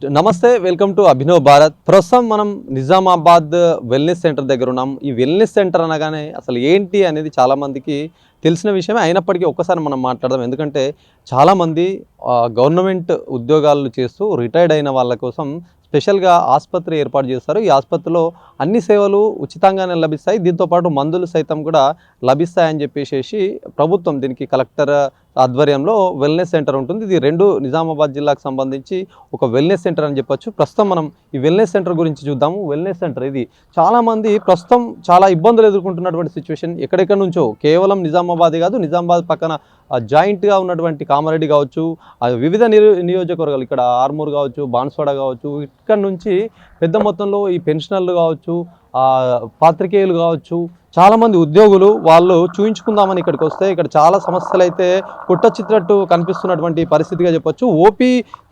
నమస్తే, welcome to Abhinav Bharat. ప్రస్తుతం మనం నిజామాబాద్ వెల్నెస్ సెంటర్ దగ్గర ఉన్నాం. ఈ వెల్నెస్ సెంటర్ అనగానే అసలు ఏంటి అనేది చాలామందికి తెలిసిన విషయమే. అయినప్పటికీ ఒక్కసారి మనం మాట్లాడదాం. ఎందుకంటే చాలామంది గవర్నమెంట్ ఉద్యోగాలు చేస్తూ రిటైర్డ్ అయిన వాళ్ళ కోసం స్పెషల్గా ఆసుపత్రి ఏర్పాటు చేస్తారు. ఈ ఆసుపత్రిలో అన్ని సేవలు ఉచితంగానే లభిస్తాయి. దీంతోపాటు మందులు సైతం కూడా లభిస్తాయని చెప్పేసి ప్రభుత్వం దీనికి కలెక్టర్ ఆధ్వర్యంలో వెల్నెస్ సెంటర్ ఉంటుంది. ఇది రెండు నిజామాబాద్ జిల్లాకు సంబంధించి ఒక వెల్నెస్ సెంటర్ అని చెప్పొచ్చు. ప్రస్తుతం మనం ఈ వెల్నెస్ సెంటర్ గురించి చూద్దాము. వెల్నెస్ సెంటర్ ఇది చాలామంది ప్రస్తుతం చాలా ఇబ్బందులు ఎదుర్కొంటున్నటువంటి సిచ్యువేషన్. ఎక్కడెక్కడ నుంచో కేవలం నిజామాబాదే కాదు, నిజామాబాద్ పక్కన జాయింట్గా ఉన్నటువంటి కామారెడ్డి కావచ్చు, వివిధ నియోజకవర్గాలు, ఇక్కడ ఆర్మూర్ కావచ్చు, బాన్స్వాడ కావచ్చు, ఇక్కడ నుంచి పెద్ద మొత్తంలో ఈ పెన్షనర్లు కావచ్చు, పాత్రికేయులు కావచ్చు, చాలామంది ఉద్యోగులు వాళ్ళు చూయించుకుందామని ఇక్కడికి వస్తే ఇక్కడ చాలా సమస్యలు అయితే కొట్టొచ్చినట్టు కనిపిస్తున్నటువంటి పరిస్థితిగా చెప్పొచ్చు.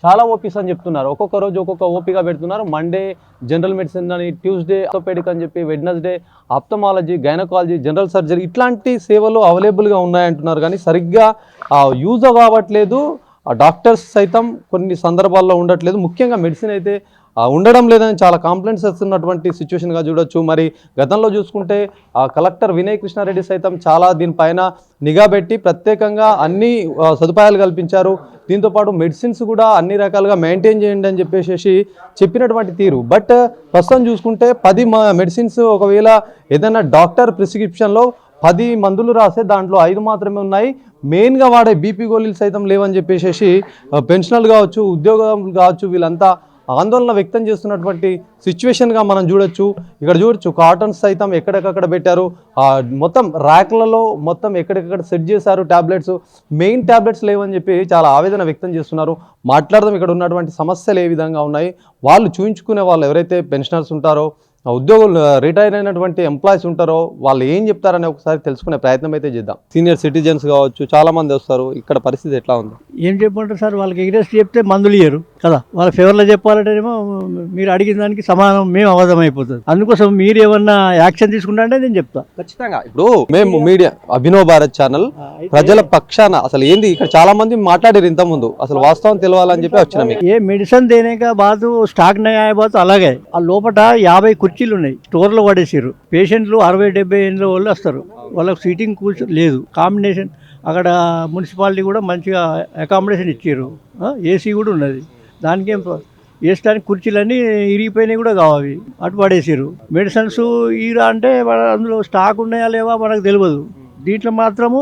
చాలా ఓపీస్ అని చెప్తున్నారు. ఒక్కొక్క రోజు ఒక్కొక్క ఓపీగా పెడుతున్నారు. మండే జనరల్ మెడిసిన్ అని, ట్యూస్డే ఆర్థోపెడిక్ అని చెప్పి, Wednesday ophthalmology, gynaecology, general surgery ఇట్లాంటి సేవలు అవైలబుల్గా ఉన్నాయంటున్నారు. కానీ సరిగ్గా యూజ్ కావట్లేదు. డాక్టర్స్ సైతం కొన్ని సందర్భాల్లో ఉండట్లేదు. ముఖ్యంగా మెడిసిన్ అయితే ఉండడం లేదని చాలా కంప్లైంట్స్ వస్తున్నటువంటి సిచ్యువేషన్గా చూడొచ్చు. మరి గతంలో చూసుకుంటే కలెక్టర్ వినయ్ కృష్ణారెడ్డి సైతం చాలా దీనిపైన నిఘా పెట్టి ప్రత్యేకంగా అన్ని సదుపాయాలు కల్పించారు. దీంతోపాటు మెడిసిన్స్ కూడా అన్ని రకాలుగా మెయింటైన్ చేయండి అని చెప్పేసి చెప్పినటువంటి తీరు. బట్ ప్రస్తుతం చూసుకుంటే 10 మెడిసిన్స్ ఒకవేళ ఏదైనా డాక్టర్ ప్రిస్క్రిప్షన్లో 10 మందులు రాస్తే దాంట్లో 5 మాత్రమే ఉన్నాయి. మెయిన్గా వాడే బీపీ గోళీలు సైతం లేవని చెప్పేసి పెన్షనర్లు కావచ్చు, ఉద్యోగులు కావచ్చు, వీళ్ళంతా ఆందోళన వ్యక్తం చేస్తున్నటువంటి సిచ్యువేషన్గా మనం చూడొచ్చు. ఇక్కడ చూడొచ్చు కాటన్స్ సైతం ఎక్కడికక్కడ పెట్టారు. మొత్తం ర్యాక్లలో మొత్తం ఎక్కడికక్కడ సెట్ చేశారు. ట్యాబ్లెట్స్, మెయిన్ ట్యాబ్లెట్స్ లేవని చెప్పి చాలా ఆవేదన వ్యక్తం చేస్తున్నారు. మాట్లాడదాం ఇక్కడ ఉన్నటువంటి సమస్యలు ఏ విధంగా ఉన్నాయి, వాళ్ళు చూయించుకునే వాళ్ళు ఎవరైతే పెన్షనర్స్ ఉంటారో, ఉద్యోగులు రిటైర్ అయినటువంటి ఎంప్లాయీస్ ఉంటారో వాళ్ళు ఏం చెప్తారని ఒకసారి తెలుసుకునే ప్రయత్నం అయితే చేద్దాం. సీనియర్ సిటిజన్స్ కావచ్చు, చాలా మంది వస్తారు. ఇక్కడ పరిస్థితి ఎట్లా ఉంది? ఏం చెప్పమంటారు సార్, వాళ్ళకి ఎగ్రెస్ట్ చెప్తే మందులు ఇయ్యరు కదా. వాళ్ళ ఫేవర్లో చెప్పాలంటేనేమో మీరు అడిగిన దానికి సమానం మేము అవధం అయిపోతుంది. అందుకోసం మీరు ఏమన్నా యాక్షన్ తీసుకుంటారంటే నేను చెప్తా ఖచ్చితంగా. ఇప్పుడు మేము మీడియా అభినవ్ భారత్ ఛానల్ ప్రజల పక్షాన అసలు ఏంది ఇక్కడ చాలా మంది మాట్లాడారు ఇంత ముందు, అసలు వాస్తవం తెలవాలని చెప్పి వచ్చిన ఏ మెడిసిన్ దేనేక బాదు స్టాక్ నయాయ బాదు అలాగే ఆ లోపల 50 కుర్చీలు ఉన్నాయి, స్టోర్లో పడేసారు. పేషెంట్లు 60-70 ఏళ్ళ వాళ్ళు వస్తారు, వాళ్ళకి సీటింగ్ కూర్చొని లేదు. కాంబినేషన్ అక్కడ మున్సిపాలిటీ కూడా మంచిగా అకామిడేషన్ ఇచ్చారు, ఏసీ కూడా ఉన్నది. దానికేం వేసడానికి కుర్చీలన్నీ ఇరిగిపోయినాయి కూడా కావాలి, అటు పడేసారు. మెడిసిన్స్ ఈరా అంటే అందులో స్టాక్ ఉన్నాయా లేవా మనకు తెలియదు. దీంట్లో మాత్రము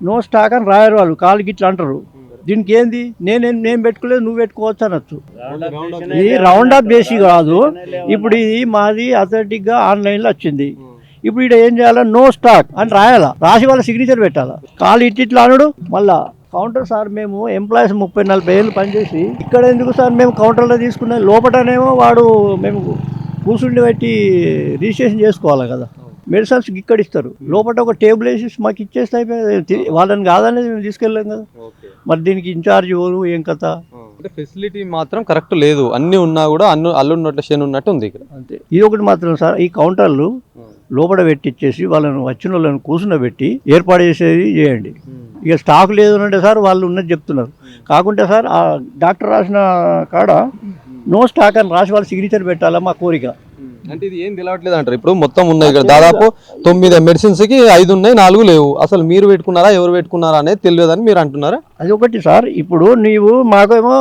నో స్టాక్ అని రాయరు వాళ్ళు, కాళ్ళకి ఇట్లా అంటారు. దీనికి ఏంది నేను పెట్టుకోలేదు నువ్వు పెట్టుకోవచ్చు అనొచ్చు. ఇది రౌండ్ అప్ చేసి కాదు, ఇప్పుడు ఇది మాది అథెంటిక్గా ఆన్లైన్లో వచ్చింది. ఇప్పుడు ఇక్కడ ఏం చేయాలా, నో స్టాక్ అని రాయాలా, రాసి వాళ్ళ సిగ్నేచర్ పెట్టాలా. కాళ్ళు ఇట్లా అనడు. మళ్ళా కౌంటర్ సార్ మేము ఎంప్లాయీస్ 30-40 ఏళ్ళు పనిచేసి ఇక్కడ ఎందుకు సార్ మేము కౌంటర్లో తీసుకునే లోపలనేమో వాడు మేము కూర్చుండి బట్టి రిజిస్ట్రేషన్ చేసుకోవాలి కదా. మెడిసిన్స్ ఇక్కడ ఇస్తారు, లోపల ఒక టేబుల్ వేసి మాకు ఇచ్చేస్తే అయిపోయి వాళ్ళని కాదనేది మేము తీసుకెళ్ళాం కదా. మరి దీనికి ఇన్ఛార్జ్ ఎవరు ఏం కథ? అంటే ఫెసిలిటీ మాత్రం కరెక్ట్ లేదు, అన్ని ఉన్నా కూడా అల్లున్నట్టు షేన్ ఉన్నట్టు ఉంది ఇక్కడ. అంతే. ఇది ఒకటి మాత్రం సార్, ఈ కౌంటర్లు లోపల పెట్టిచ్చేసి వాళ్ళని వచ్చిన వాళ్ళని కూర్చున్నబెట్టి ఏర్పాటు చేసేది చేయండి. ఇక స్టాక్ లేదు అంటే సార్ వాళ్ళు ఉన్నది చెప్తున్నారు. కాకుంటే సార్ ఆ డాక్టర్ రాసిన కాడ నో స్టాక్ అని రాసి వాళ్ళ సిగ్నేచర్ పెట్టాలా మా కోరిక. అంటే ఇది ఏం తెలవట్లేదు అంటారు. ఇప్పుడు మొత్తం ఉన్నాయి ఇక్కడ దాదాపు 9 మెడిసిన్స్కి 5 ఉన్నాయి, 4 లేవు. అసలు మీరు పెట్టుకున్నారా ఎవరు పెట్టుకున్నారా అనేది తెలియదని మీరు అంటున్నారా? అది ఒకటి సార్. ఇప్పుడు నీవు మాకేమో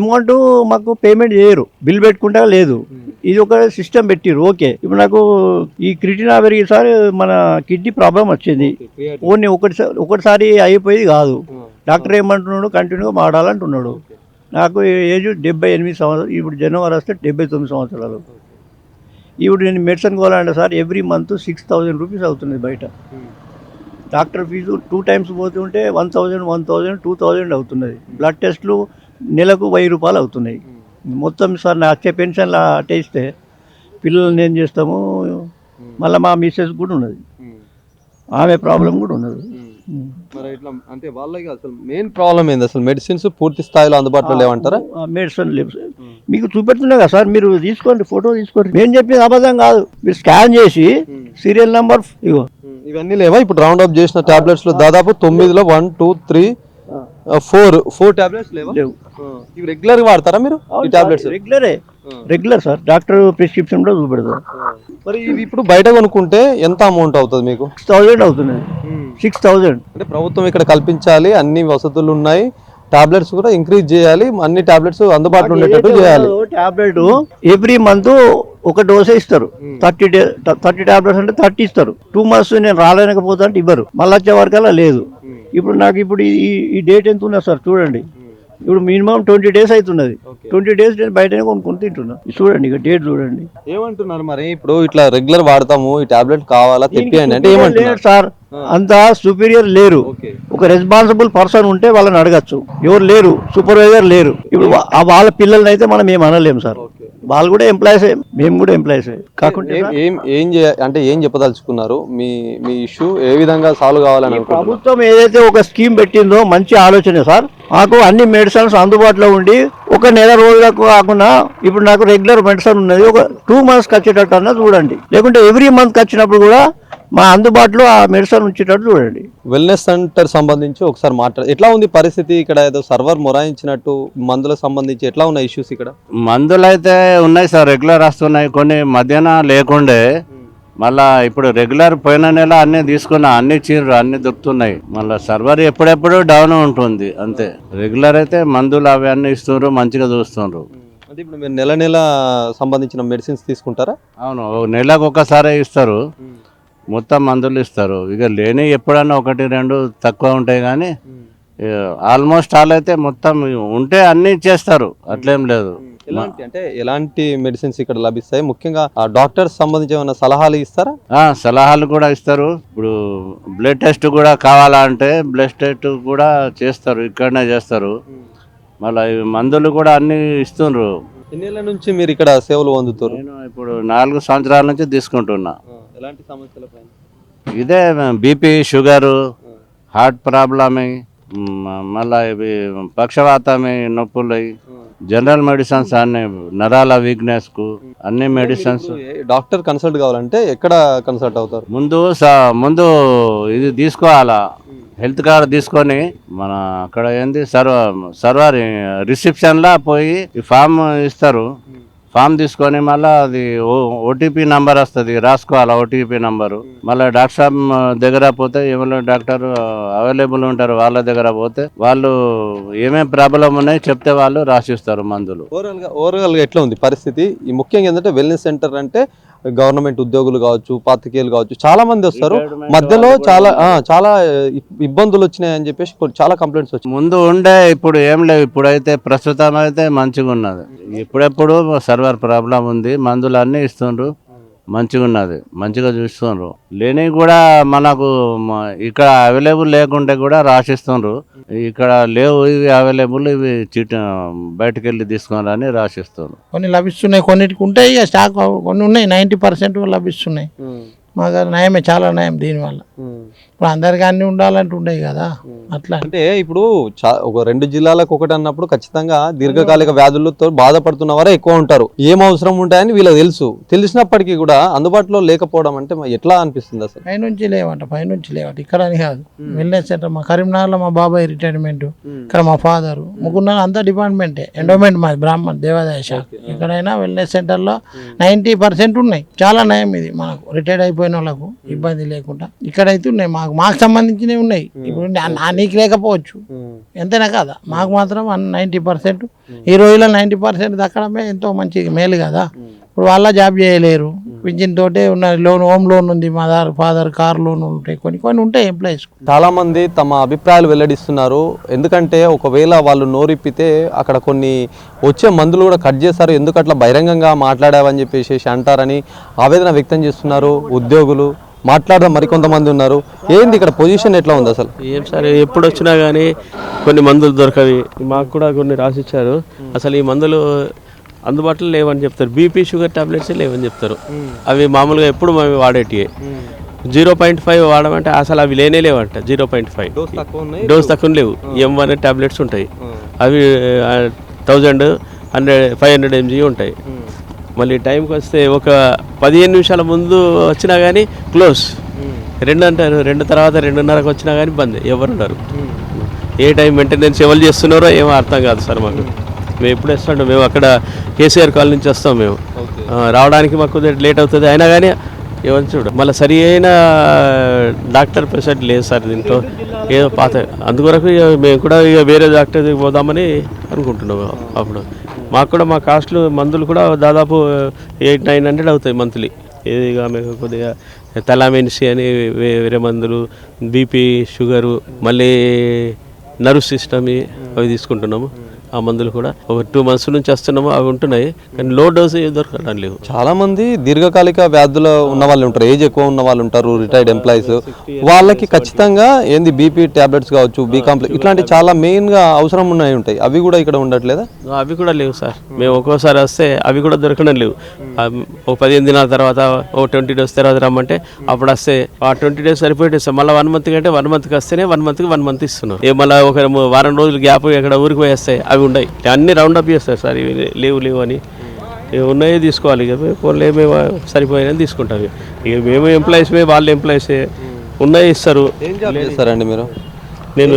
అమౌంట్ మాకు పేమెంట్ చేయరు, బిల్ పెట్టుకుంటా లేదు. ఇది ఒక సిస్టమ్ పెట్టిరు, ఓకే. ఇప్పుడు నాకు ఈ క్రిటినా పెరిగి సార్ మన కిడ్నీ ప్రాబ్లం వచ్చింది. ఓన్లీ ఒకటిసారి అయిపోయేది కాదు. డాక్టర్ ఏమంటున్నాడు, కంటిన్యూగా మాడాలంటున్నాడు. నాకు ఏజ్ 78 సంవత్సరాలు. ఇప్పుడు జనవరి వస్తే 79 సంవత్సరాలు. ఇప్పుడు నేను మెడిసిన్ కోవాలంటే సార్ ఎవ్రీ మంత్ 6000 రూపీస్ అవుతుంది బయట. డాక్టర్ ఫీజు 2 టైమ్స్ పోతుంటే 1000, 2000 అవుతున్నది. బ్లడ్ టెస్ట్లు నెలకు 1000 రూపాయలు అవుతున్నాయి. మొత్తం సార్ నా వచ్చే పెన్షన్లు అట్టేస్తే పిల్లల్ని ఏం చేస్తాము. మళ్ళీ మా మిస్సెస్ కూడా ఉన్నది, ఆమె ప్రాబ్లం కూడా ఉన్నది. మరి ఇట్లా అంటే వాళ్ళకి అసలు మెయిన్ ప్రాబ్లం ఏంది? అసలు మెడిసిన్స్ పూర్తి స్థాయిలో అందుబాటులో లేవంటారా? మెడిసిన్ లేవు. మీకు చూపెడుతున్నా కదా సార్, మీరు తీసుకోండి, ఫోటో తీసుకోండి. నేను చెప్పేది అబద్ధం కాదు. మీరు స్కాన్ చేసి సీరియల్ నెంబర్ ఇవన్నీ లేవా? ఇప్పుడు రౌండ్ అప్ చేసిన టాబ్లెట్స్ లో దాదాపు 9లో 1, 2, 3 ఫోర్ టాబ్లెట్స్ లేవా? లేవు. ఇవి రెగ్యులర్ గా వాడతారా మీరు ఈ tablets? Regular sir, doctor prescription కూడా చూపెడతారు. మరి ఇవి ఇప్పుడు బయట కొనుక్కుంటే ఎంత అమౌంట్ అవుతుంది మీకు? 6,000 అవుతున్నాయి. 6,000. అంటే ప్రభుత్వం ఇక్కడ కల్పించాలి, అన్ని వసతులు ఉన్నాయి, టాబ్లెట్స్ కూడా ఇంక్రీజ్ చేయాలి, అన్ని టాబ్లెట్స్ అందుబాటులో ఉండేటట్టు చేయాలి. టాబ్లెట్ ఎవ్రీ మంత్ ఒక డోసే ఇస్తారు. 30 టాబ్లెట్స్ అంటే 30 ఇస్తారు. 2 months నేను రాలేకపోతా అంటే ఇవ్వరు, మళ్ళీ వచ్చే వరకల్లా లేదు. ఇప్పుడు నాకు ఇప్పుడు ఈ డేట్ ఎంత ఉన్నది సార్ చూడండి, ఇప్పుడు మినిమం 20 days అవుతున్నది. 20 days నేను బయటనే కొనుక్కొని తింటున్నా. చూడండి ఇక డేట్ చూడండి. ఏమంటున్నారు మరి? ఇప్పుడు ఇట్లా రెగ్యులర్ వాడతాము, ఈ టాబ్లెట్ కావాలా తెప్పియండి అంటే ఏమంటున్నారు సార్? అంత సుపీరియర్ లేరు. ఒక రెస్పాన్సిబుల్ పర్సన్ ఉంటే వాళ్ళని అడగచ్చు, ఎవరు లేరు, సూపర్వైజర్ లేరు. ఇప్పుడు వాళ్ళ పిల్లల్ని అయితే మనం ఏం అనలేము సార్, వాళ్ళు కూడా ఎంప్లాయీసే, మేము కూడా ఎంప్లాయీసే. కాకుండా ఏం చెప్పదలుచుకున్నారు? మీ మీ ఇష్యూ ఏ విధంగా సాల్వ్ కావాలని ప్రభుత్వం ఏదైతే ఒక స్కీమ్ పెట్టిందో మంచి ఆలోచనే సార్. మాకు అన్ని మెడిసిన్స్ అందుబాటులో ఉండి ఒక నెల రోజులకు కాకుండా ఇప్పుడు నాకు రెగ్యులర్ మెడిసిన్ ఉన్నది, ఒక 2 months వచ్చేటట్టు అన్న చూడండి, లేకుంటే ఎవ్రీ మంత్ వచ్చినప్పుడు కూడా మా అందుబాటులో ఆ మెడిసిన్ ఉంచేటట్టు చూడండి. వెల్నెస్ సెంటర్ సంబంధించి ఒకసారి ఎట్లా ఉంది పరిస్థితి ఇక్కడ? ఏదో సర్వర్ మొరాయించినట్టు మందులకు సంబంధించి ఎట్లా ఉన్నాయి ఇష్యూస్ ఇక్కడ? మందులు అయితే ఉన్నాయి సార్, రెగ్యులర్ వస్తున్నాయి. కొన్ని మధ్యాహ్న లేకుండే మళ్ళా ఇప్పుడు రెగ్యులర్ పోయిన నెల అన్ని తీసుకున్నా, అన్ని చీరలు అన్ని దొరుకుతున్నాయి. మళ్ళీ సర్వర్ ఎప్పుడెప్పుడు డౌన్ ఉంటుంది అంతే. రెగ్యులర్ అయితే మందులు అవి అన్ని ఇస్తున్నారు, మంచిగా చూస్తున్నారు. అంటే ఇప్పుడు మీరు నెల నెల సంబంధించిన మెడిసిన్స్ తీసుకుంటారా? అవును, నెలకు ఒకసారి ఇస్తారు, మొత్తం మందులు ఇస్తారు. ఇక లేని ఎప్పుడన్నా 1-2 తక్కువ ఉంటాయి, కానీ ఆల్మోస్ట్ ఆల్ అయితే మొత్తం ఉంటే అన్ని ఇచ్చేస్తారు, అట్లేం లేదు. ఎలాంటి మెడిసిన్స్ ఇక్కడ లభిస్తాయి? ముఖ్యంగా డాక్టర్స్ సంబంధించి ఏమైనా సలహాలు ఇస్తారా? సలహాలు కూడా ఇస్తారు. ఇప్పుడు బ్లడ్ టెస్ట్ కూడా కావాలా అంటే బ్లడ్ టెస్ట్ కూడా చేస్తారు, ఇక్కడనే చేస్తారు. మళ్ళీ మందులు కూడా అన్ని ఇస్తున్నారు. ఎన్నేళ్ల నుంచి మీరు ఇక్కడ సేవలు పొందుతారు? నేను ఇప్పుడు 4 సంవత్సరాల నుంచి తీసుకుంటున్నా. ఎలాంటి సమస్యలపై? ఇదే బీపీ, షుగరు, హార్ట్ ప్రాబ్లమ్, మళ్ళీ ఇవి పక్షవాతమే, నొప్పులు, జనరల్ మెడిసిన్స్ అన్ని, నరాల వీక్నెస్ కు అన్ని మెడిసిన్స్. డాక్టర్ కన్సల్ట్ కావాలంటే ఎక్కడ కన్సల్ట్ అవుతారు? ముందు ఇది తీసుకోవాలా, హెల్త్ కార్డ్ తీసుకొని మన అక్కడ ఏంది సర్వర్ రిసెప్షన్లా పోయి ఫామ్ ఇస్తారు. ఫామ్ తీసుకొని మళ్ళీ అది ఓటీపీ నంబర్ వస్తుంది, రాసుకోవాలి ఓటీపీ నంబరు. మళ్ళీ డాక్టర్ సాబ్ దగ్గర పోతే ఎవరో డాక్టర్ అవైలబుల్ ఉంటారు, వాళ్ళ దగ్గర పోతే వాళ్ళు ఏమేమి ప్రాబ్లం ఉన్నాయి చెప్తే వాళ్ళు రాసిస్తారు మందులు. ఓవరాల్ గా ఎట్లా ఉంది పరిస్థితి? ఈ ముఖ్యంగా ఏంటంటే వెల్నెస్ సెంటర్ అంటే గవర్నమెంట్ ఉద్యోగులు కావచ్చు, పాత్రికేయులు కావచ్చు, చాలా మంది వస్తారు. మధ్యలో చాలా ఇబ్బందులు వచ్చినాయి అని చెప్పేసి చాలా కంప్లైంట్స్ వచ్చాయి. ముందు ఉండే, ఇప్పుడు ఏం లేవు. ఇప్పుడైతే ప్రస్తుతం అయితే మంచిగా ఉన్నది. ఇప్పుడెప్పుడు సర్వర్ ప్రాబ్లం ఉంది, మందులు అన్నీ ఇస్తుండ్రు, మంచిగా ఉన్నది, మంచిగా చూస్తుండ్రు. లేని కూడా మనకు ఇక్కడ అవైలబుల్ లేకుంటే కూడా రాసిస్తుండ్రు. ఇక్కడ లేవు ఇవి అవైలబుల్, ఇవి బయటకు వెళ్ళి తీసుకోవాలని రాసిస్తుండ్రు. కొన్ని లభిస్తున్నాయి, కొన్నిటికి ఉంటాయి ఇక స్టాక్, కొన్ని ఉన్నాయి 90% లభిస్తున్నాయి. మాకు నయమే, చాలా నయం దీనివల్ల. ఇప్పుడు అందరికి అన్ని ఉండాలంటే ఉండేవి కదా అట్లా. అంటే ఇప్పుడు ఒక 2 జిల్లాలకు ఒకటి అన్నప్పుడు ఖచ్చితంగా దీర్ఘకాలిక వ్యాధులతో బాధపడుతున్న వారే ఎక్కువ ఉంటారు. ఏం అవసరం ఉంటాయని వీళ్ళకి తెలిసినప్పటికీ కూడా అందుబాటులో లేకపోవడం అంటే ఎట్లా అనిపిస్తుంది అసలు? పైనుంచి లేవట ఇక్కడ అని కాదు. వెల్నెస్ సెంటర్ మా కరీంనగర్లో మా బాబాయ్ రిటైర్మెంట్, ఇక్కడ మా ఫాదరు, ముగ్గురు అంతా డిపార్ట్మెంటే. ఎండోమెంట్ మాది బ్రాహ్మణ్ దేవాదాయ శాఖ. ఎక్కడైనా వెల్నెస్ సెంటర్లో 90% ఉన్నాయి. చాలా నయం ఇది మనకు, రిటైర్డ్ అయిపోయిన వాళ్ళకు ఇబ్బంది లేకుండా. ఇక్కడైతే ఉన్నాయి, మాకు సంబంధించినవి ఉన్నాయి. ఇప్పుడు నీకు లేకపోవచ్చు, ఎంతైనా కదా, మాకు మాత్రం 90%. ఈ రోజుల్లో 90% దక్కడమే ఎంతో మంచి మేలు కదా. ఇప్పుడు వాళ్ళ జాబ్ చేయలేరు, పింఛన్ తోటే ఉన్న లోన్, హోమ్ లోన్ ఉంది, మా ఫాదర్ కార్ లోన్ ఉంటాయి, కొన్ని ఉంటాయి ఎంప్లాయీస్. చాలా మంది తమ అభిప్రాయాలు వెల్లడిస్తున్నారు. ఎందుకంటే ఒకవేళ వాళ్ళు నోరిప్పితే అక్కడ కొన్ని వచ్చే మందులు కూడా కట్ చేస్తారు, ఎందుకు అట్లా బహిరంగంగా మాట్లాడావని చెప్పేసి అంటారని ఆవేదన వ్యక్తం చేస్తున్నారు ఉద్యోగులు. మాట్లాడదాం, మరికొంతమంది ఉన్నారు. ఏంది ఇక్కడ పొజిషన్ ఎట్లా ఉంది అసలు? ఏం సరే, ఎప్పుడు వచ్చినా కానీ కొన్ని మందులు దొరకవి. మాకు కూడా కొన్ని రాసిచ్చారు, అసలు ఈ మందులు అందుబాటులో లేవని చెప్తారు. బీపీ, షుగర్ టాబ్లెట్స్ లేవని చెప్తారు. అవి మామూలుగా ఎప్పుడు మేము వాడేటివి. 0.5 వాడమంటే అసలు అవి లేవంట. 0.5 డోస్ తక్కువ లేవు. M1 టాబ్లెట్స్ ఉంటాయి, అవి 500 mg ఉంటాయి. మళ్ళీ టైంకి వస్తే ఒక 15 నిమిషాల ముందు వచ్చినా కానీ క్లోజ్, 2 అంటారు, 2 తర్వాత 2:30కి వచ్చినా కానీ బంద్, ఎవరు ఉన్నారు. ఏ టైం మెయింటెనెన్స్ ఎవరు చేస్తున్నారో ఏమో అర్థం కాదు సార్ మాకు. మేము ఎప్పుడు వస్తుంటాం, మేము అక్కడ కేసీఆర్ కాలనీ నుంచి వస్తాం. మేము రావడానికి మాకు కొద్దిగా లేట్ అవుతుంది, అయినా కానీ ఎవరు చూడ మళ్ళీ సరి అయిన డాక్టర్ పేషెంట్ లేదు సార్ దీంట్లో, ఏదో పాత. అందుకొరకు మేము కూడా ఇక వేరే డాక్టర్ దగ్గరికి పోదామని అనుకుంటున్నాము. అప్పుడు మాకు కూడా మా కాస్ట్లు మందులు కూడా దాదాపు 800-900 అవుతాయి మంత్లీ. ఇక మేము కొద్దిగా తలామెన్సీ అని వేరే మందులు, బీపీ, షుగరు, మళ్ళీ నర్వ్ సిస్టమ్ అవి తీసుకుంటున్నాము. ఆ మందులు కూడా ఒక 2 months నుంచి వస్తున్నాము, అవి ఉంటున్నాయి. కానీ లో డోస్ దొరకడం లేవు. చాలా మంది దీర్ఘకాలిక వ్యాధులు ఉన్న వాళ్ళు ఉంటారు, ఏజ్ ఎక్కువ ఉన్న వాళ్ళు ఉంటారు, రిటైర్డ్ ఎంప్లాయీస్. వాళ్ళకి ఖచ్చితంగా ఏంది బీపీ టాబ్లెట్స్ కావచ్చు, బీ కాంప్లెక్స్ ఇట్లాంటి చాలా మెయిన్గా అవసరం ఉన్నాయి ఉంటాయి. అవి కూడా ఇక్కడ ఉండట్లేదా? అవి కూడా లేవు సార్. మేము ఒక్కోసారి వస్తే అవి కూడా దొరకడం లేవు. ఒక 15 దినాల తర్వాత, ఒక 20 days తర్వాత రమ్మంటే అప్పుడు వస్తే ఆ 20 days సరిపోయి మళ్ళీ 1 month కంటే 1 monthకి వస్తేనే 1 month ఇస్తున్నాం. మళ్ళీ ఒక వారం రోజులు గ్యాప్ ఎక్కడ ఊరికి పోయి వస్తాయి, అవి ఉన్నాయి. అన్ని రౌండ్ అప్ చేస్తారు సార్, ఇవి లేవు అని. ఇవి ఉన్నాయే తీసుకోవాలి. ఇక ఫోన్లో ఏమేమి సరిపోయాయని తీసుకుంటాం. ఇక మేము ఎంప్లాయీస్మే, వాళ్ళు ఎంప్లాయీసే, ఉన్నాయి ఇస్తారు. ఏం జాబ్ చేస్తారండి మీరు? నేను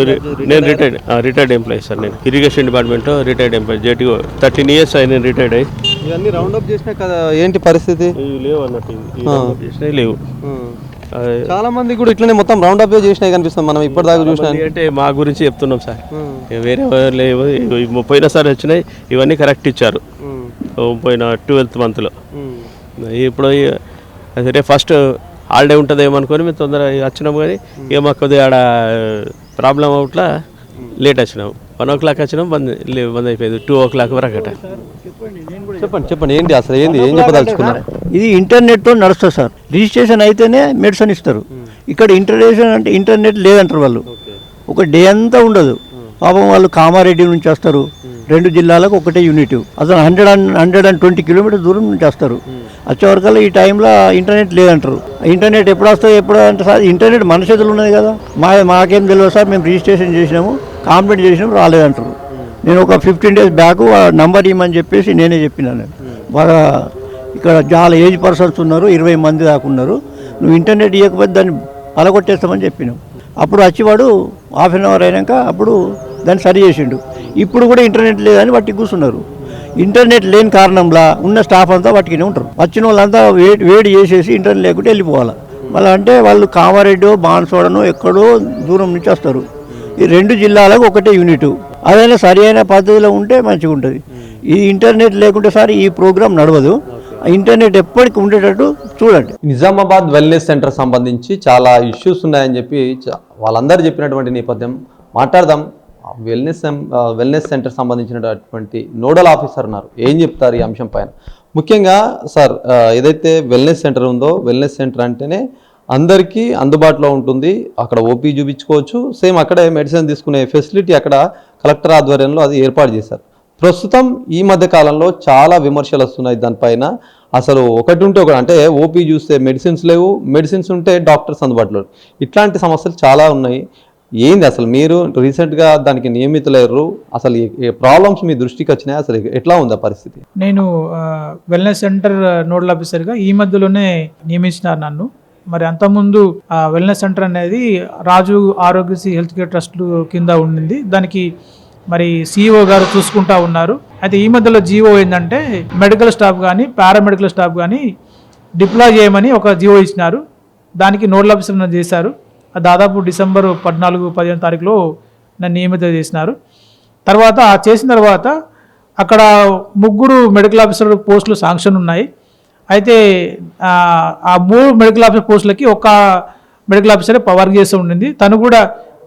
రిటైర్డ్ ఎంప్లాయీ సార్. నేను ఇరిగేషన్ డిపార్ట్మెంట్లో రిటైర్డ్ ఎంప్లాయీ. జేటీఓ 13 years నేను రిటైర్డ్ అయ్యి. ఇవన్నీ రౌండ్ అప్ చేసినా కదా, ఏంటి పరిస్థితి? ఇవి లేవు అన్నట్టు, చేసినవి లేవు. చాలా మంది కూడా ఇట్లనే మొత్తం రౌండ్ అప్ చేసినాయి కనిపిస్తుంది. మనం ఇప్పటిదాకా చూసినా అంటే మా గురించి చెప్తున్నాం సార్, వేరే లేవు. పోయిన సారి వచ్చినాయి, ఇవన్నీ కరెక్ట్ ఇచ్చారు పోయిన 12th month. ఇప్పుడు సరే ఫస్ట్ హాలిడే ఉంటుందేమో అనుకొని మేము తొందరగా వచ్చినాము. కానీ ఇక మాకు కొద్దిగా ఆడ ప్రాబ్లం అవుట్లా లేట్ వచ్చినాము. 1 o'clock వచ్చినాం, బంద్ అయిపోయింది. 2 o'clock వరకు అట. చెప్పండి ఏంటి అసలు ఏం చెప్పదలుచుకున్నారు? ఇది ఇంటర్నెట్తో నడుస్తుంది సార్. రిజిస్ట్రేషన్ అయితేనే మెడిసిన్ ఇస్తారు. ఇక్కడ ఇంటర్నెట్ లేదంటారు వాళ్ళు. ఒక డే అంతా ఉండదు. పాపం వాళ్ళు కామారెడ్డి నుంచి వస్తారు, 2 జిల్లాలకు ఒకటే యూనిట్. అసలు 120 kilometers దూరం నుంచి వస్తారు. వచ్చే వరకల్లా ఈ టైంలో ఇంటర్నెట్ లేదంటారు. ఇంటర్నెట్ ఎప్పుడు వస్తుంది అంటే సార్, ఇంటర్నెట్ మన చేతులు ఉన్నది కదా. మాకేం తెలియదు సార్, మేము రిజిస్ట్రేషన్ చేసినాము, కంప్లీట్ చేసినాము, రాలేదంటారు. నేను ఒక 15 days బ్యాక్ నంబర్ ఇవ్వమని చెప్పేసి నేనే చెప్పినాను. బాగా ఇక్కడ చాలా ఏజ్ పర్సన్స్ ఉన్నారు, 20 మంది దాకా ఉన్నారు. నువ్వు ఇంటర్నెట్ ఇవ్వకపోతే దాన్ని అలగొట్టేస్తామని చెప్పినాం. అప్పుడు వచ్చేవాడు 1/2 hour అయినాక అప్పుడు దాన్ని సరి చేసిండు. ఇప్పుడు కూడా ఇంటర్నెట్ లేదని వాటికి కూర్చున్నారు. ఇంటర్నెట్ లేని కారణంలో ఉన్న స్టాఫ్ అంతా వాటికినే ఉంటారు. వచ్చిన వాళ్ళంతా వేడి చేసేసి ఇంటర్నెట్ లేకుంటే వెళ్ళిపోవాలి. మళ్ళీ అంటే వాళ్ళు కామారెడ్డి, బాన్సోడను ఎక్కడో దూరం నుంచి వస్తారు. ఈ 2 జిల్లాలకు ఒకటే యూనిట్. అదైనా సరి అయిన పద్ధతిలో ఉంటే మంచిగా ఉంటుంది. ఈ ఇంటర్నెట్ లేకుంటే సార్ ఈ ప్రోగ్రామ్ నడవదు. ఇంటర్నెట్ ఎప్పటికీ ఉండేటట్టు చూడండి. నిజామాబాద్ వెల్నెస్ సెంటర్ సంబంధించి చాలా ఇష్యూస్ ఉన్నాయని చెప్పి వాళ్ళందరూ చెప్పినటువంటి నేపథ్యం మాట్లాడదాం. వెల్నెస్ సెంటర్ సంబంధించినటువంటి నోడల్ ఆఫీసర్ ఉన్నారు, ఏం చెప్తారు ఈ అంశం పైన? ముఖ్యంగా సార్, ఏదైతే వెల్నెస్ సెంటర్ ఉందో, వెల్నెస్ సెంటర్ అంటేనే అందరికీ అందుబాటులో ఉంటుంది. అక్కడ ఓపీ చూపించుకోవచ్చు, సేమ్ అక్కడే మెడిసిన్ తీసుకునే ఫెసిలిటీ అక్కడ కలెక్టర్ ఆధ్వర్యంలో అది ఏర్పాటు చేశారు. ప్రస్తుతం ఈ మధ్య కాలంలో చాలా విమర్శలు వస్తున్నాయి దానిపైన. అసలు ఒకటి ఉంటే ఒకటి, అంటే ఓపీ చూస్తే మెడిసిన్స్ లేవు, మెడిసిన్స్ ఉంటే డాక్టర్స్ అందుబాటులో. ఇట్లాంటి సమస్యలు చాలా ఉన్నాయి. ఏంది అసలు మీరు రీసెంట్గా దానికి నియమితులయ్యారు, అసలు ఏ ప్రాబ్లమ్స్ మీ దృష్టికి వచ్చినాయి, అసలు ఎట్లా ఉంది ఆ పరిస్థితి? నేను వెల్నెస్ సెంటర్ నోడల్ ఆఫీసర్గా ఈ మధ్యలోనే నియమించినారు నన్ను. మరి అంతకుముందు వెల్నెస్ సెంటర్ అనేది రాజు ఆరోగ్యశ్రీ హెల్త్ కేర్ ట్రస్ట్ కింద ఉండింది. దానికి మరి సిఇఓ గారు చూసుకుంటా ఉన్నారు. అయితే ఈ మధ్యలో జీవో ఏంటంటే మెడికల్ స్టాఫ్ కానీ పారామెడికల్ స్టాఫ్ కానీ డిప్లాయ్ చేయమని ఒక జీవో ఇచ్చినారు. దానికి నోడల్ ఆఫీసర్ చేశారు. దాదాపు December 14-15 నన్ను నియమితం చేసినారు. తర్వాత చేసిన తర్వాత అక్కడ 3 మెడికల్ ఆఫీసర్ పోస్టులు శాంక్షన్ ఉన్నాయి. అయితే ఆ 3 మెడికల్ ఆఫీసర్ పోస్టులకి ఒక మెడికల్ ఆఫీసరే వర్క్ చేస్తూ ఉండింది. తను కూడా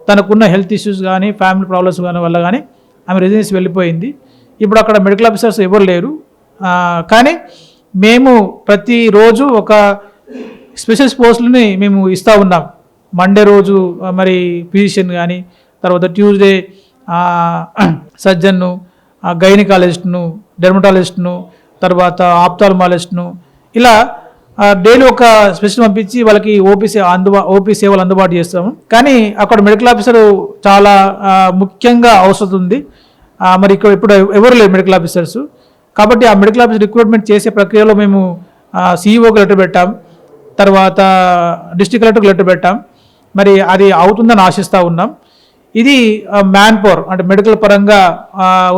తనకున్న హెల్త్ ఇష్యూస్ కానీ ఫ్యామిలీ ప్రాబ్లమ్స్ కానీ వల్ల కానీ ఆమె రెసిడెన్సీ వెళ్ళిపోయింది. ఇప్పుడు అక్కడ మెడికల్ ఆఫీసర్స్ ఎవరు లేరు. కానీ మేము ప్రతిరోజు ఒక స్పెషలిస్ట్ పోస్టులని మేము ఇస్తూ ఉన్నాం. మండే రోజు మరి ఫిజిషియన్ కానీ, తర్వాత ట్యూస్డే సర్జన్ను, గైనకాలజిస్ట్ను, డెర్మటాలజిస్ట్ను, తర్వాత ఆప్థాల్మాలజిస్ట్ను, ఇలా డైలీ ఒక స్పెషల్ పంపించి వాళ్ళకి ఓపీ సేవలు అందుబాటు చేస్తాము. కానీ అక్కడ మెడికల్ ఆఫీసర్ చాలా ముఖ్యంగా అవసరం ఉంది. మరి ఇక్కడ ఇప్పుడు ఎవరు లేరు మెడికల్ ఆఫీసర్స్. కాబట్టి ఆ మెడికల్ ఆఫీసర్ రిక్రూట్మెంట్ చేసే ప్రక్రియలో మేము సిఇఓకి లెటర్ పెట్టాం, తర్వాత డిస్ట్రిక్ట్ కలెక్టర్కి లెటర్ పెట్టాం. మరి అది అవుతుందని ఆశిస్తూ ఉన్నాం. ఇది మ్యాన్ పవర్ అంటే మెడికల్ పరంగా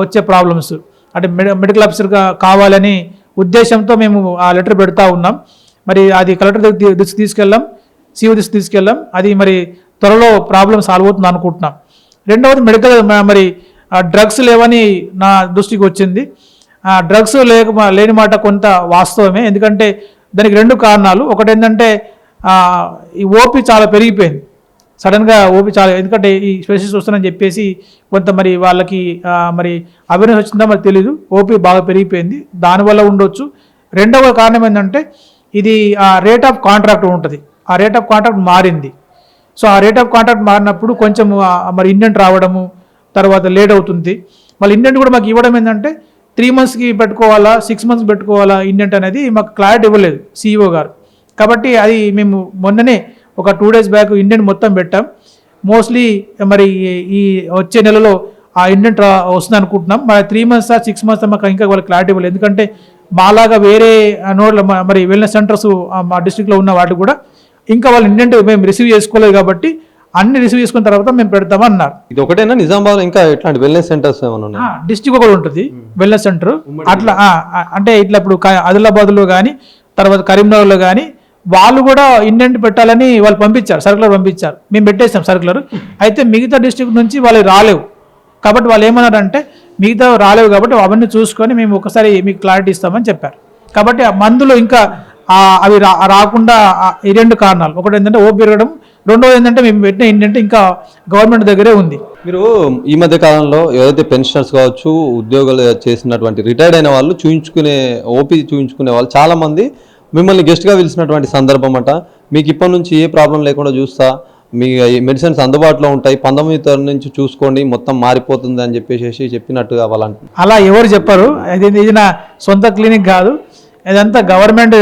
వచ్చే ప్రాబ్లమ్స్ అంటే మెడికల్ ఆఫీసర్గా కావాలని ఉద్దేశంతో మేము ఆ లెటర్ పెడతా ఉన్నాం. మరి అది కలెక్టర్ దృష్టికి తీసుకెళ్ళాం, సిఓ దృష్టికి తీసుకెళ్ళాం. అది మరి త్వరలో ప్రాబ్లం సాల్వ్ అవుతుంది అనుకుంటున్నాం. రెండవది మెడికల్ మరి డ్రగ్స్ లేవని నా దృష్టికి వచ్చింది. డ్రగ్స్ లేని మాట కొంత వాస్తవమే, ఎందుకంటే దానికి 2 కారణాలు. ఒకటి ఏంటంటే ఈ ఓపీ చాలా పెరిగిపోయింది సడన్గా, ఓపీ చాలా, ఎందుకంటే ఈ స్పెషలిస్ట్ వస్తుందని చెప్పేసి కొంత మరి వాళ్ళకి మరి అవేర్నెస్ వచ్చిందా మరి తెలీదు, ఓపీ బాగా పెరిగిపోయింది, దానివల్ల ఉండొచ్చు. రెండవ కారణం ఏంటంటే ఇది రేట్ ఆఫ్ కాంట్రాక్ట్ ఉంటుంది, ఆ రేట్ ఆఫ్ కాంట్రాక్ట్ మారింది. సో ఆ రేట్ ఆఫ్ కాంట్రాక్ట్ మారినప్పుడు కొంచెం మరి ఇండెంట్ రావడము తర్వాత లేట్ అవుతుంది. మళ్ళీ ఇండెంట్ కూడా మాకు ఇవ్వడం ఏంటంటే 3 monthsకి పెట్టుకోవాలా 6 months పెట్టుకోవాలా ఇండెంట్ అనేది మాకు క్లారిటీ ఇవ్వలేదు సిఇఓ గారు. కాబట్టి అది మేము మొన్ననే ఒక 2 days బ్యాక్ ఇండెంట్ మొత్తం పెట్టాం. మోస్ట్లీ మరి ఈ వచ్చే నెలలో ఆ ఇండెంట్ వస్తుంది అనుకుంటున్నాం. మరి 3 months 6 months మాకు ఇంకా వాళ్ళకి క్లారిటీ ఇవ్వలేదు, ఎందుకంటే మాలాగా వేరే నోడ్ల మరి వెల్నెస్ సెంటర్స్ మా డిస్ట్రిక్ట్లో ఉన్న వాటికి కూడా ఇంకా వాళ్ళు ఇండెంట్ మేము రిసీవ్ చేసుకోలేదు, కాబట్టి అన్ని రిసీవ్ చేసుకున్న తర్వాత మేము పెడతామన్నారు. ఇది ఒకటేనా నిజామాబాద్ ఇంకా ఇట్లాంటి వెల్నెస్ సెంటర్స్ ఏమైనా ఉన్నాయి? డిస్ట్రిక్ట్ ఒకటి ఉంటుంది వెల్నెస్ సెంటర్ అట్లా. అంటే ఇట్లా ఇప్పుడు ఆదిలాబాద్లో కానీ తర్వాత కరీంనగర్లో కానీ వాళ్ళు కూడా ఇండెంట్ పెట్టాలని వాళ్ళు పంపించారు, సర్కులర్ పంపించారు, మేము పెట్టేసాం సర్కులర్. అయితే మిగతా డిస్ట్రిక్ట్ నుంచి వాళ్ళు రాలేవు, కాబట్టి వాళ్ళు ఏమన్నారంటే మిగతా రాలేవు కాబట్టి అవన్నీ చూసుకొని మేము ఒకసారి మీకు క్లారిటీ ఇస్తామని చెప్పారు. కాబట్టి ఆ మందులు ఇంకా అవి రాకుండా ఈ 2 కారణాలు, ఒకటి ఏంటంటే ఓపీ పెరగడం, రెండోది ఏంటంటే మేము పెట్టిన ఏంటంటే ఇంకా గవర్నమెంట్ దగ్గరే ఉంది. మీరు ఈ మధ్య కాలంలో ఏదైతే పెన్షనర్స్ కావచ్చు, ఉద్యోగాలు చేసినటువంటి రిటైర్డ్ అయిన వాళ్ళు ఓపీ చూయించుకునే వాళ్ళు చాలామంది మిమ్మల్ని గెస్ట్గా పిలిచినటువంటి సందర్భం అట. మీకు ఇప్పటి నుంచి ఏ ప్రాబ్లం లేకుండా చూస్తా, మీ మెడిసిన్స్ అందుబాటులో ఉంటాయి, 19వ తేదీ నుంచి చూసుకోండి మొత్తం మారిపోతుంది అని చెప్పేసి చెప్పినట్టుగా వాళ్ళంట. అలా ఎవరు చెప్పారు, ఇది నా సొంత క్లినిక్ కాదు, ఇదంతా గవర్నమెంట్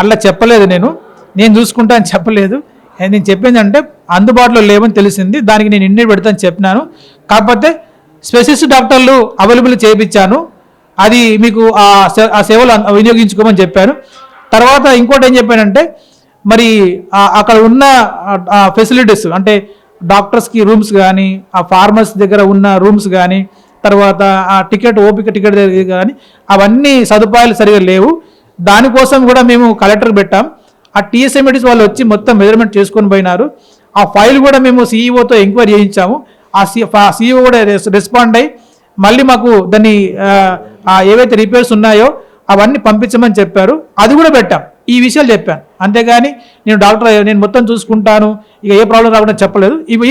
అలా చెప్పలేదు, నేను చూసుకుంటా అని చెప్పలేదు. నేను చెప్పింది అంటే అందుబాటులో లేవని తెలిసింది, దానికి నేను ఇండెంట్ పెడతాను చెప్పినాను. కాకపోతే స్పెషలిస్ట్ డాక్టర్లు అవైలబుల్ చేయించాను, అది మీకు ఆ సేవలు వినియోగించుకోమని చెప్పాను. తర్వాత ఇంకోటి ఏం చెప్పానంటే మరి అక్కడ ఉన్న ఫెసిలిటీస్ అంటే డాక్టర్స్కి రూమ్స్ కానీ, ఆ ఫార్మసీ దగ్గర ఉన్న రూమ్స్ కానీ, తర్వాత ఆ ఓపిక టికెట్ దగ్గర కానీ అవన్నీ సదుపాయాలు సరిగా లేవు. దానికోసం కూడా మేము కలెక్టర్కి పెట్టాం. ఆ టీఎస్ఎంఈటీస్ వాళ్ళు వచ్చి మొత్తం మెజర్మెంట్ చేసుకొని పోయినారు. ఆ ఫైల్ కూడా మేము సిఇఓతో ఎంక్వైరీ చేయించాము. ఆ సిఇఓ కూడా రెస్పాండ్ అయ్యి మళ్ళీ మాకు దాన్ని ఏవైతే రిపేర్స్ ఉన్నాయో అవన్నీ పంపించమని చెప్పారు, అది కూడా పెట్టాం. ఈ విషయాలు చెప్పాను, అంతేగాని నేను మొత్తం చూసుకుంటాను ఇక ఏ ప్రాబ్లం రాకుండా చెప్పలేదు. ఇవి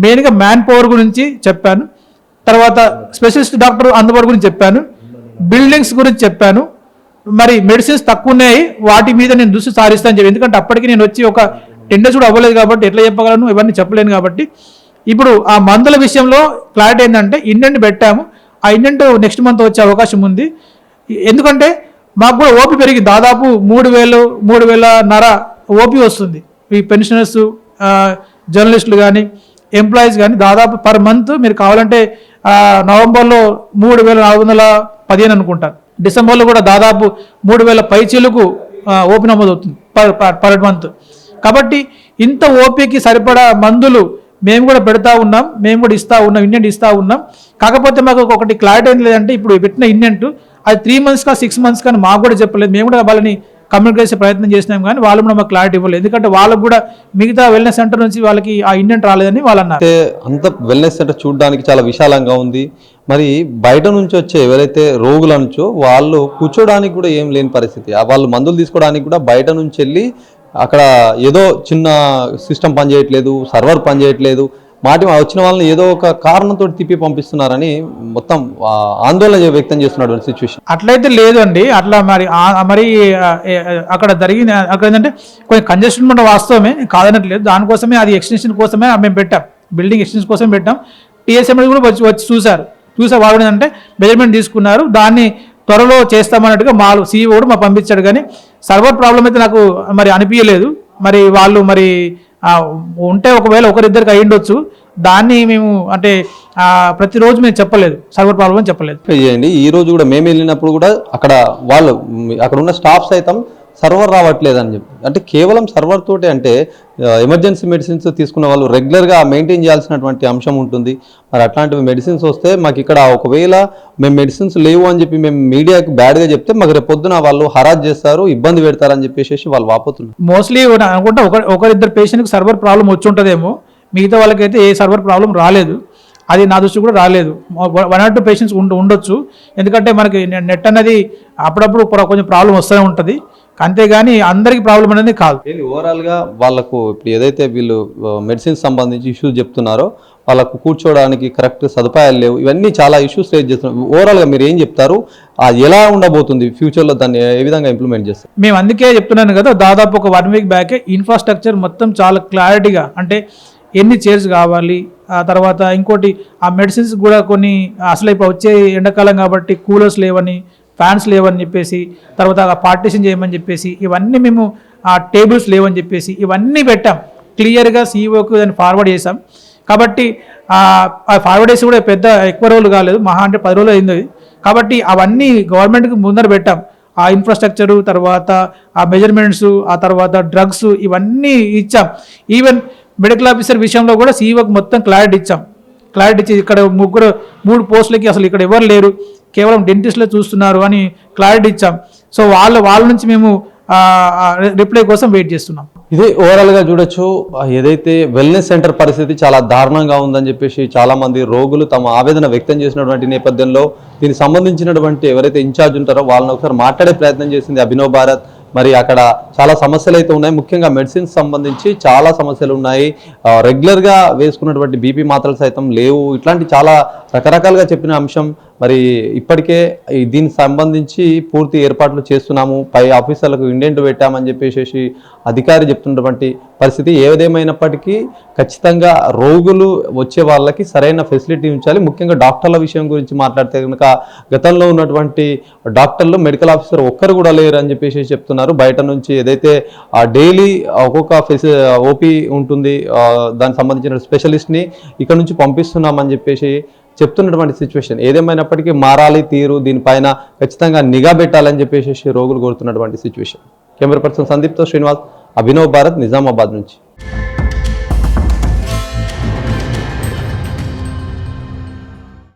మెయిన్గా మ్యాన్ పవర్ గురించి చెప్పాను, తర్వాత స్పెషలిస్ట్ డాక్టర్ అందుబాటు గురించి చెప్పాను, బిల్డింగ్స్ గురించి చెప్పాను. మరి మెడిసిన్స్ తక్కువ ఉన్నాయి, వాటి మీద నేను దృష్టి సారిస్తాను చెప్పి, ఎందుకంటే అప్పటికి నేను వచ్చి ఒక 10 days కూడా అవ్వలేదు కాబట్టి ఎట్లా చెప్పగలను, ఇవన్నీ చెప్పలేను. కాబట్టి ఇప్పుడు ఆ మందుల విషయంలో క్లారిటీ ఏంటంటే ఇండెంట్ పెట్టాము, ఆ ఇండెంట్ నెక్స్ట్ మంత్ వచ్చే అవకాశం ఉంది. ఎందుకంటే మాకు కూడా ఓపీ పెరిగి దాదాపు 3,500 ఓపీ వస్తుంది. ఈ పెన్షనర్స్, జర్నలిస్టులు కానీ ఎంప్లాయీస్ కానీ దాదాపు పర్ మంత్ మీరు కావాలంటే నవంబర్లో 3,415 అనుకుంటారు, డిసెంబర్లో కూడా దాదాపు 3,000 పైచీలకు ఓపీ నమోదు అవుతుంది పర్ మంత్. కాబట్టి ఇంత ఓపీకి సరిపడా మందులు మేము కూడా పెడతా ఉన్నాం, మేము కూడా ఇస్తూ ఉన్నాం, ఇండెంట్ ఇస్తూ ఉన్నాం. కాకపోతే మాకు ఒకటి క్లారిటీ ఏం లేదంటే ఇప్పుడు పెట్టిన ఇండెంట్ అది 3 months 6 months కానీ మాకు కూడా చెప్పలేదు. మేము కూడా వాళ్ళని కమ్యూనికేట్ చేసే ప్రయత్నం చేసినాం, కానీ వాళ్ళు కూడా మాకు క్లారిటీ ఇవ్వలేదు. ఎందుకంటే వాళ్ళకు కూడా మిగతా వెల్నెస్ సెంటర్ నుంచి వాళ్ళకి ఆ ఇండెంట్ రాలేదని వాళ్ళు అన్నారు. అంత వెల్నెస్ సెంటర్ చూడడానికి చాలా విశాలంగా ఉంది. మరి బయట నుంచి వచ్చే ఎవరైతే రోగులు అనొచ్చో వాళ్ళు కూర్చోడానికి కూడా ఏం లేని పరిస్థితి, వాళ్ళు మందులు తీసుకోవడానికి కూడా బయట నుంచి వెళ్ళి అక్కడ ఏదో చిన్న సిస్టమ్ పనిచేయట్లేదు, సర్వర్ పనిచేయట్లేదు, వచ్చిన వాళ్ళని ఏదో ఒక కారణంతో తిప్పి పంపిస్తున్నారని మొత్తం ఆందోళన వ్యక్తం చేస్తున్నటువంటి సిచ్యువేషన్. అట్లయితే లేదు అండి, అట్లా మరి అక్కడ జరిగింది. అక్కడ ఏంటంటే కొంచెం కంజెషన్ కూడా వాస్తవమే, కాదనట్లేదు. దానికోసమే అది ఎక్స్టెన్షన్ కోసమే మేము పెట్టాం, బిల్డింగ్ ఎక్స్టెన్షన్ కోసం పెట్టాం. టీఎస్ఎంఎల్ కూడా వచ్చి చూసారు వాళ్ళు ఏంటంటే మెజర్మెంట్ తీసుకున్నారు, దాన్ని త్వరలో చేస్తామన్నట్టుగా సిఇఓ కూడా మా పంపించాడు. కానీ సర్వర్ ప్రాబ్లం అయితే నాకు మరి అనిపించలేదు. మరి వాళ్ళు మరి ఉంటే ఒకవేళ ఒకరిద్దరికి అయ్యిండొచ్చు, దాన్ని మేము అంటే ప్రతిరోజు మేము చెప్పలేదు, సర్వర్ ప్రాబ్లం అని చెప్పలేదు. చేయండి. ఈ రోజు కూడా మేము వెళ్ళినప్పుడు కూడా అక్కడ ఉన్న స్టాఫ్ సైతం సర్వర్ రావట్లేదు అని చెప్పి, అంటే కేవలం సర్వర్ తోటి అంటే ఎమర్జెన్సీ మెడిసిన్స్ తీసుకున్న వాళ్ళు రెగ్యులర్గా మెయింటైన్ చేయాల్సినటువంటి అంశం ఉంటుంది. మరి అట్లాంటివి మెడిసిన్స్ వస్తే మాకు ఇక్కడ ఒకవేళ మేము మెడిసిన్స్ లేవు అని చెప్పి మేము మీడియాకి బ్యాడ్గా చెప్తే మాకు రేపు పొద్దున వాళ్ళు హరాజ్ చేస్తారు, ఇబ్బంది పెడతారని చెప్పేసి వాళ్ళు వాపోతున్నారు. మోస్ట్లీ అనుకుంటా ఒకరిద్దరు పేషెంట్కి సర్వర్ ప్రాబ్లం వచ్చి ఉంటుందేమో, మిగతా వాళ్ళకైతే ఏ సర్వర్ ప్రాబ్లం రాలేదు. అది నా దృష్టి కూడా రాలేదు. 1 or 2 పేషెంట్స్ ఉండొచ్చు, ఎందుకంటే మనకి నెట్ అనేది అప్పుడప్పుడు కొంచెం ప్రాబ్లం వస్తూనే ఉంటుంది, అంతేగాని అందరికీ ప్రాబ్లం అనేది కాదు. ఓవరాల్గా వాళ్ళకు ఇప్పుడు ఏదైతే వీళ్ళు మెడిసిన్స్ సంబంధించి ఇష్యూస్ చెప్తున్నారో వాళ్ళకు కూర్చోవడానికి కరెక్ట్ సదుపాయాలు లేవు, ఇవన్నీ చాలా ఇష్యూస్ రేజ్ చేస్తున్నారు. ఓవరాల్గా మీరు ఏం చెప్తారు, ఎలా ఉండబోతుంది ఫ్యూచర్లో, దాన్ని ఏ విధంగా ఇంప్లిమెంట్ చేస్తారు? మేము అందుకే చెప్తున్నాను కదా, దాదాపు ఒక 1 week బ్యాకే ఇన్ఫ్రాస్ట్రక్చర్ మొత్తం చాలా క్లారిటీగా, అంటే ఎన్ని చైర్స్ కావాలి, ఆ తర్వాత ఇంకోటి ఆ మెడిసిన్స్ కూడా కొన్ని అసలు ఇప్పుడు వచ్చే ఎండాకాలం కాబట్టి కూలర్స్ లేవని, ఫ్యాన్స్ లేవని చెప్పేసి, తర్వాత పార్టీషన్ చేయమని చెప్పేసి, ఇవన్నీ మేము ఆ టేబుల్స్ లేవని చెప్పేసి ఇవన్నీ పెట్టాం క్లియర్గా. సీఈఓకి దాన్ని ఫార్వర్డ్ చేసాం. కాబట్టి ఆ ఫార్వర్డ్ చేసి కూడా పెద్ద ఎక్కువ రోజులు కాలేదు, మహా అంటే 10 రోజులు అయింది. కాబట్టి అవన్నీ గవర్నమెంట్కి ముందర పెట్టాం. ఆ ఇన్ఫ్రాస్ట్రక్చరు, తర్వాత ఆ మెజర్మెంట్స్, ఆ తర్వాత డ్రగ్స్, ఇవన్నీ ఇచ్చాం. ఈవెన్ మెడికల్ ఆఫీసర్ విషయంలో కూడా సీఈఓకి మొత్తం క్లారిటీ ఇచ్చాం. క్లారిటీ ఇచ్చి ఇక్కడ 3 పోస్టులకి అసలు ఇక్కడ ఎవరు లేరు, కేవలం డెంటిస్ట్లో చూస్తున్నారు అని క్లారిటీ ఇచ్చాం. సో వాళ్ళ నుంచి మేము రిప్లై కోసం వెయిట్ చేస్తున్నాం. ఇది ఓవరాల్గా చూడొచ్చు, ఏదైతే వెల్నెస్ సెంటర్ పరిస్థితి చాలా దారుణంగా ఉందని చెప్పేసి చాలామంది రోగులు తమ ఆవేదన వ్యక్తం చేసినటువంటి నేపథ్యంలో దీనికి సంబంధించినటువంటి ఎవరైతే ఇన్ఛార్జ్ ఉంటారో వాళ్ళని ఒకసారి మాట్లాడే ప్రయత్నం చేసింది అభినవ్ భారత్. మరి అక్కడ చాలా సమస్యలు అయితే ఉన్నాయి, ముఖ్యంగా మెడిసిన్స్ సంబంధించి చాలా సమస్యలు ఉన్నాయి. రెగ్యులర్గా వేసుకున్నటువంటి బీపీ మాత్రలు సైతం లేవు, ఇట్లాంటి చాలా రకరకాలుగా చెప్పిన అంశం. మరి ఇప్పటికే దీనికి సంబంధించి పూర్తి ఏర్పాట్లు చేస్తున్నాము, పై ఆఫీసర్లకు ఇండెంట్ పెట్టామని చెప్పేసి అధికారి చెప్తున్నటువంటి పరిస్థితి. ఏదేమైనప్పటికీ ఖచ్చితంగా రోగులు వచ్చే వాళ్ళకి సరైన ఫెసిలిటీ ఉంచాలి. ముఖ్యంగా డాక్టర్ల విషయం గురించి మాట్లాడితే కనుక గతంలో ఉన్నటువంటి డాక్టర్లు మెడికల్ ఆఫీసర్ ఒక్కరు కూడా లేరు అని చెప్పేసి చెప్తున్నారు. బయట నుంచి ఏదైతే డైలీ ఒక్కొక్క ఓపీ ఉంటుంది, దానికి సంబంధించిన స్పెషలిస్ట్ని ఇక్కడ నుంచి పంపిస్తున్నామని చెప్పేసి చెప్తున్నటువంటి సిచ్యువేషన్. ఏదేమైనప్పటికీ మారాలి తీరు, దీనిపైన ఖచ్చితంగా నిఘా పెట్టాలని చెప్పేసి రోగులు కోరుతున్నటువంటి సిచ్యువేషన్. కెమెరా పర్సన్ సందీప్తో శ్రీనివాస్, అభినవ్ భారత్, నిజామాబాద్ నుంచి.